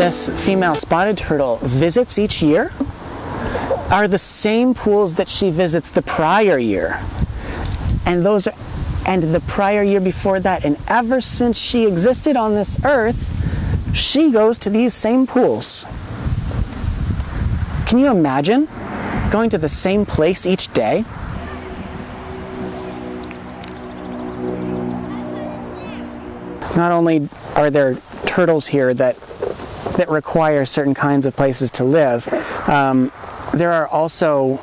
this female spotted turtle visits each year are the same pools that she visits the prior year. And the prior year before that. And ever since she existed on this earth, she goes to these same pools. Can you imagine going to the same place each day? Not only are there turtles here that require certain kinds of places to live, there are also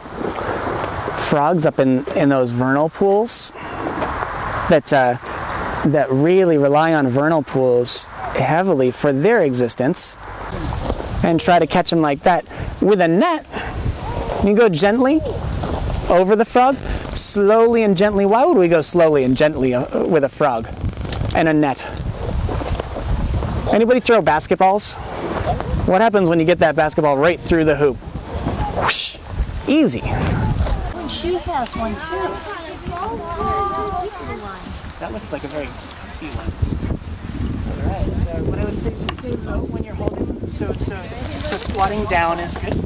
frogs up in those vernal pools that really rely on vernal pools heavily for their existence, and try to catch them like that with a net. You go gently over the frog, slowly and gently. Why would we go slowly and gently with a frog and a net? Anybody throw basketballs? What happens when you get that basketball right through the hoop? Whoosh. Easy. She has one too. That looks like a very healthy one. All right. What I would say is just stay low when you're holding. So squatting down is good,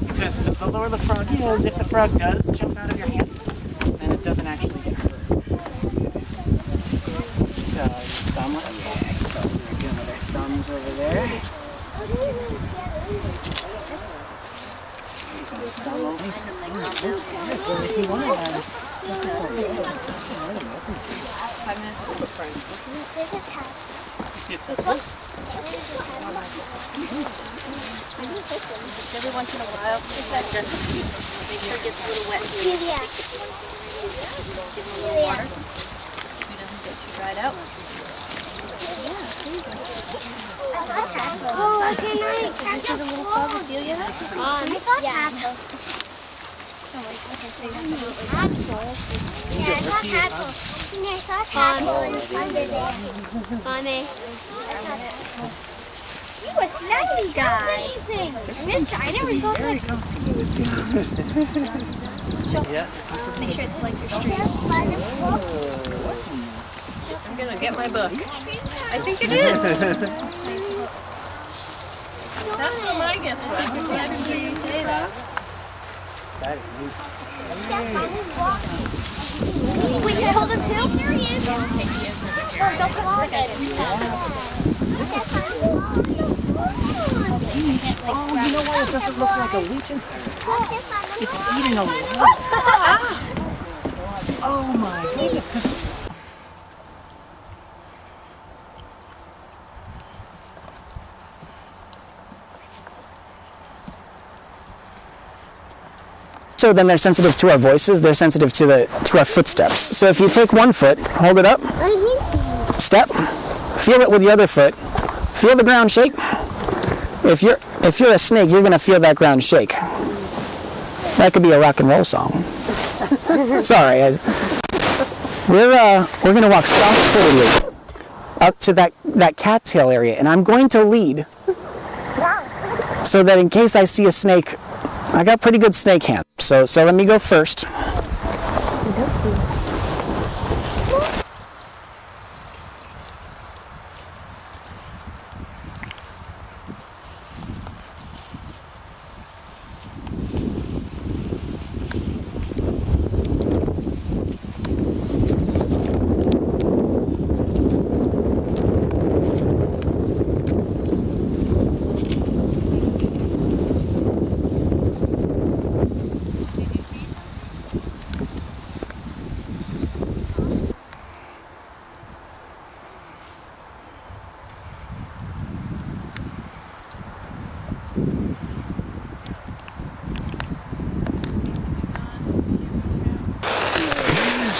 because the lower the frog is, if the frog does jump out of your hand, then it doesn't actually get hurt. So your thumb, okay. So we're good with our thumbs over there. If you want to set this over there, I'm 5 minutes with the friends. There's a cat. This one? Every once in a while, make sure it gets a little wet. Yeah. Give him a little water so he doesn't get too dried out. Oh, okay, nice. This is a little frog with you yet? I got tackle. Oh, wait, okay, so you have Yeah, I got tackle. Yeah, I saw tackle under there. Mommy. You a slimy guy. I never thought that. Yeah. Make sure it's like your street. I'm gonna get my book. I think it is. That's what my guess was. I'm glad to hear you say that. That is neat. Wait, you hold him too? There he is. Oh, don't put all of it. Oh, you know why it doesn't look like a leech entirely? It's eating a lot. Oh my goodness. So then they're sensitive to our voices, they're sensitive to our footsteps. So if you take one foot, hold it up, step, feel it with the other foot, feel the ground shake. If you're a snake, you're gonna feel that ground shake. That could be a rock and roll song. Sorry, we're gonna walk soft-footedly up to that cattail area, and I'm going to lead so that in case I see a snake, I got pretty good snake hands. So let me go first.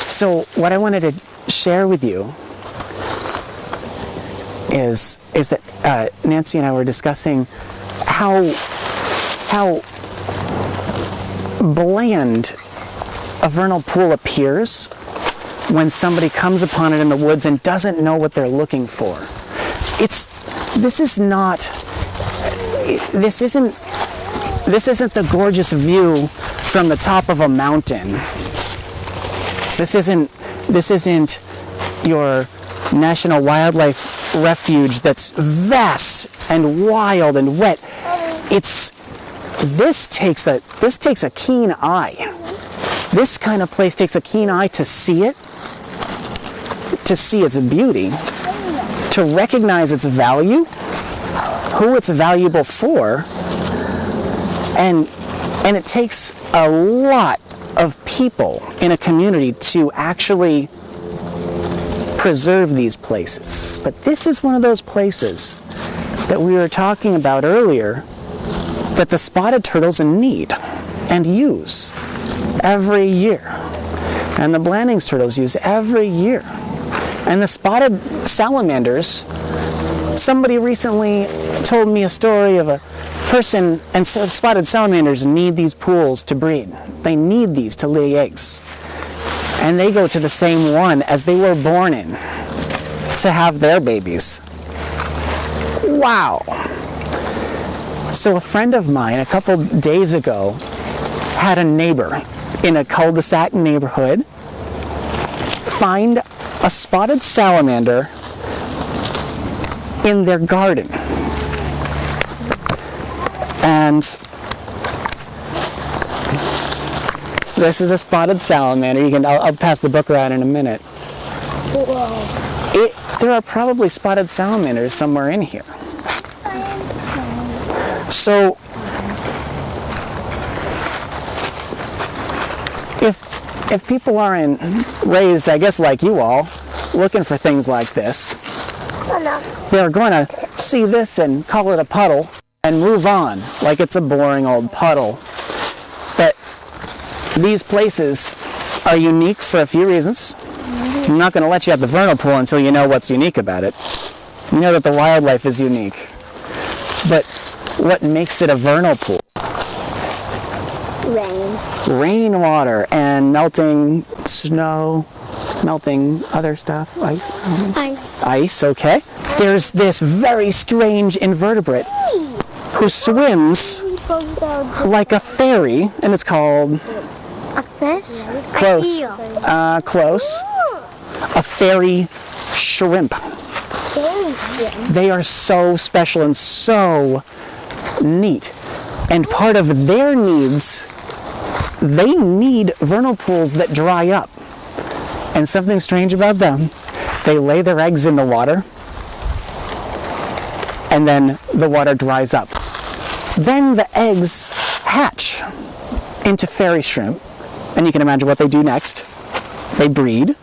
So what I wanted to share with you is that Nancy and I were discussing how bland a vernal pool appears when somebody comes upon it in the woods and doesn't know what they're looking for. This isn't the gorgeous view from the top of a mountain. This isn't your National Wildlife refuge that's vast and wild and wet. This takes a keen eye. This kind of place takes a keen eye to see it, to see its beauty, to recognize its value, who it's valuable for, and it takes a lot of people in a community to actually preserve these places. But this is one of those places that we were talking about earlier that the spotted turtles need and use every year, and the Blandings turtles use every year, and the spotted salamanders. Somebody recently told me a story of a person, and spotted salamanders need these pools to breed. They need these to lay eggs, and they go to the same one as they were born in to have their babies. Wow. So a friend of mine a couple days ago had a neighbor in a cul-de-sac neighborhood find a spotted salamander in their garden. And this is a spotted salamander. I'll pass the book around in a minute. There are probably spotted salamanders somewhere in here. So if people aren't raised, I guess like you all, looking for things like this, they're going to see this and call it a puddle and move on like it's a boring old puddle. But these places are unique for a few reasons. I'm not going to let you at the vernal pool until you know what's unique about it. You know that the wildlife is unique. But what makes it a vernal pool? Rain. Rainwater and melting snow, melting other stuff, Ice. Ice, okay. There's this very strange invertebrate who swims like a fairy, and it's called... A fish? Close. Close. A fairy shrimp. They are so special and so neat. And part of their needs, they need vernal pools that dry up. And something strange about them, they lay their eggs in the water, and then the water dries up. Then the eggs hatch into fairy shrimp, and you can imagine what they do next. They breed,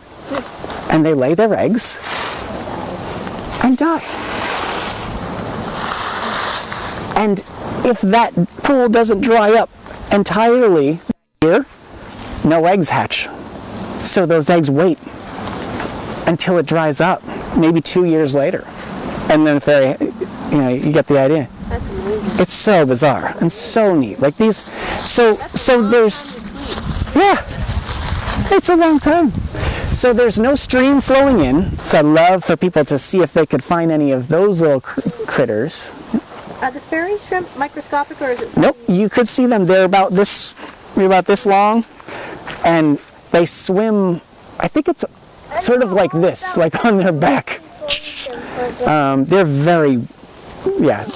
and they lay their eggs, and die. And if that pool doesn't dry up entirely here, no eggs hatch. So those eggs wait until it dries up, maybe 2 years later. And then you get the idea. That's amazing. It's so bizarre and so neat. Like these, so there's, yeah, it's a long time. So there's no stream flowing in. So I'd love for people to see if they could find any of those little critters. Are the fairy shrimp microscopic, or is it? Nope, you could see them. They're about this long, and they swim. I think it's sort of like this, like on their back. They're very, yeah.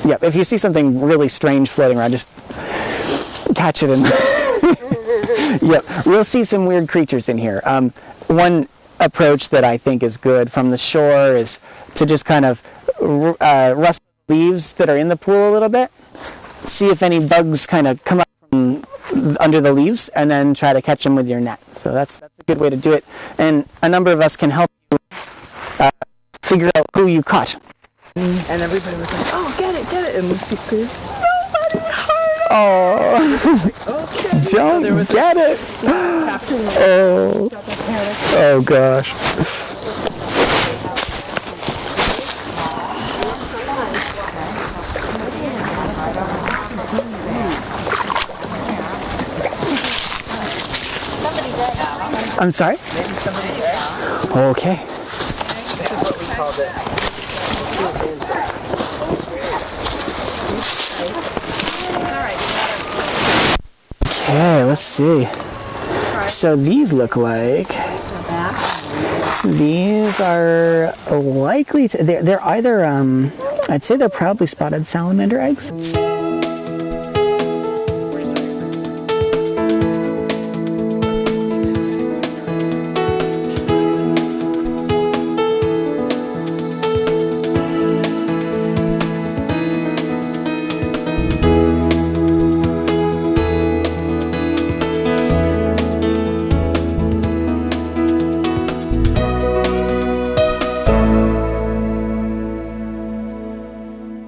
If you see something really strange floating around, just catch it and. Yep, we'll see some weird creatures in here. One approach that I think is good from the shore is to just kind of rust leaves that are in the pool a little bit, see if any bugs kind of come up from under the leaves, and then try to catch them with your net. So that's a good way to do it. And a number of us can help you figure out who you caught. And everybody was like, oh, get it. And Lucy screams, nobody hurt. Oh, Okay. don't get it. Oh, oh gosh. I'm sorry? Maybe somebody's egg. Okay. This is what we called it. Okay, let's see. So these look like These are likely to, they're either, I'd say they're probably spotted salamander eggs.